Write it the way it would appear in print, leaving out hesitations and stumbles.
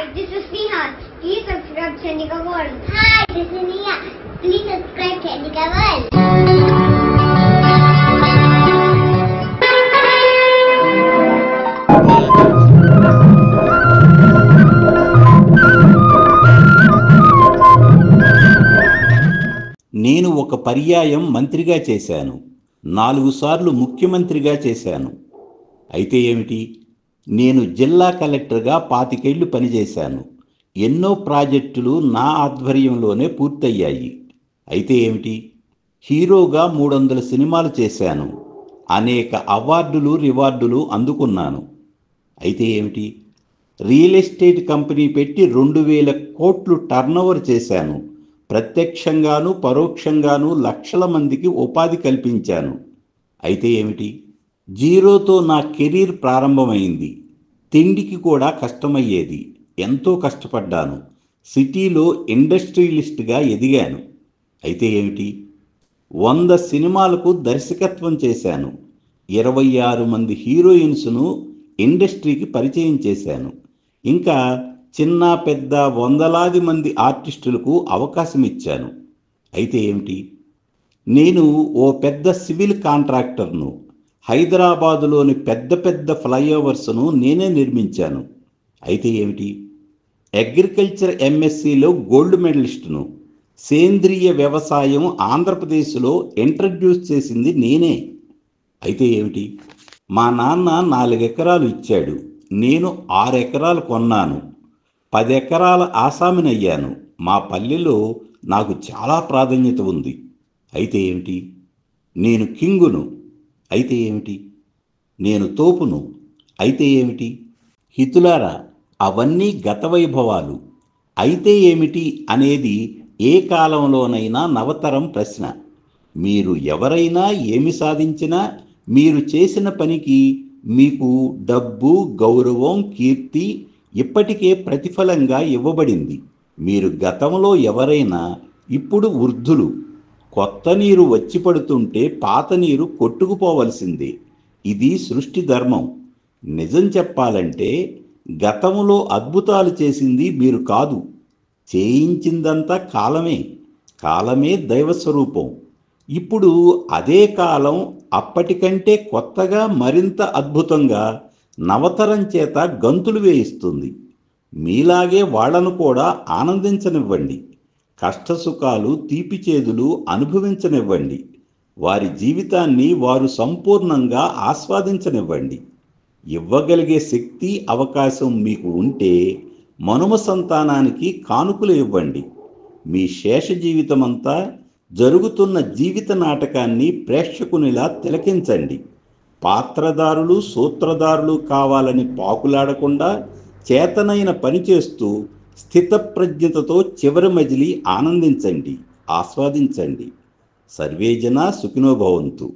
Hi, this is Neha. Please subscribe Chandika World. Hi, this is Neha. Please subscribe Chandika World. నేను ఒక పర్యాయం మంత్రిగా చేశాను, 4 సార్లు ముఖ్యమంత్రిగా చేశాను. అయితే ఏమిటి? నేను జిల్లా కలెక్టర్గా 25 ఏళ్లు పనిచేశాను. ఎన్నో ప్రాజెక్టులు నా ఆధ్వర్యంలోనే పూర్తయ్యాయి. అయితే ఏమిటి? హీరోగా 300 సినిమాలు చేశాను. అనేక అవార్డులు రివార్డులు అందుకున్నాను. అయితే ఏమిటి? రియల్ ఎస్టేట్ కంపెనీ పెట్టి 2000 కోట్లు టర్నోవర్ చేశాను. ప్రత్యక్షంగాను పరోక్షంగాను లక్షల మందికి ఉపాధి కల్పించాను. అయితే ఏమిటి? జీరోతో నా కెరీర్ ప్రారంభమైంది. తిండికి కూడా కష్టమయ్యేది. ఎంతో కష్టపడ్డాను. సిటీలో ఇండస్ట్రియలిస్ట్గా ఎదిగాను. అయితే ఏమిటి? 100 సినిమాలకు దర్శకత్వం చేశాను. 26 మంది హీరోయిన్స్ను ఇండస్ట్రీకి పరిచయం చేశాను. ఇంకా చిన్న పెద్ద వందలాది మంది ఆర్టిస్టులకు అవకాశం ఇచ్చాను. అయితే ఏమిటి? నేను ఓ పెద్ద సివిల్ కాంట్రాక్టర్ను. హైదరాబాదులోని పెద్ద పెద్ద ఫ్లైఓవర్స్ను నేనే నిర్మించాను. అయితే ఏమిటి? అగ్రికల్చర్ ఎంఎస్సిలో గోల్డ్ మెడలిస్టును. సేంద్రియ వ్యవసాయం ఆంధ్రప్రదేశ్లో ఇంట్రడ్యూస్ చేసింది నేనే. అయితే ఏమిటి? మా నాన్న 4 ఎకరాలు ఇచ్చాడు. నేను 6 ఎకరాలు కొన్నాను. 10 ఎకరాల ఆసామినయ్యాను. మా పల్లెలో నాకు చాలా ప్రాధాన్యత ఉంది. అయితే ఏమిటి? నేను కింగును. అయితే ఏమిటి? నేను తోపును. అయితే ఏమిటి? హితులారా, అవన్నీ గత వైభవాలు. అయితే ఏమిటి అనేది ఏ కాలంలోనైనా నవతరం ప్రశ్న. మీరు ఎవరైనా ఏమి సాధించినా మీరు చేసిన పనికి మీకు డబ్బు, గౌరవం, కీర్తి ఇప్పటికే ప్రతిఫలంగా ఇవ్వబడింది. మీరు గతంలో ఎవరైనా ఇప్పుడు వృద్ధులు. కొత్త నీరు వచ్చి పడుతుంటే పాత నీరు కొట్టుకుపోవలసిందే. ఇది సృష్టి ధర్మం. నిజం చెప్పాలంటే గతంలో అద్భుతాలు చేసింది మీరు కాదు. చేయించిందంతా కాలమే. కాలమే దైవస్వరూపం. ఇప్పుడు అదే కాలం అప్పటికంటే కొత్తగా మరింత అద్భుతంగా నవతరం చేత గంతులు వేయిస్తుంది. మీలాగే వాళ్లను కూడా ఆనందించనివ్వండి. కష్టసుఖాలు తీపి చేదులు అనుభవించనివ్వండి. వారి జీవితాన్ని వారు సంపూర్ణంగా ఆస్వాదించనివ్వండి. ఇవ్వగలిగే శక్తి అవకాశం మీకు ఉంటే మనుమ సంతానానికి కానుకలు ఇవ్వండి. మీ శేష జీవితమంతా జరుగుతున్న జీవిత నాటకాన్ని ప్రేక్షకునిలా తిలకించండి. పాత్రదారులు సూత్రధారులు కావాలని పాకులాడకుండా చేతనైన పని చేస్తూ స్థితప్రజ్ఞతతో చివరి మజిలీ ఆనందించండి, ఆస్వాదించండి. సర్వే జనా సుఖినో భవంతు.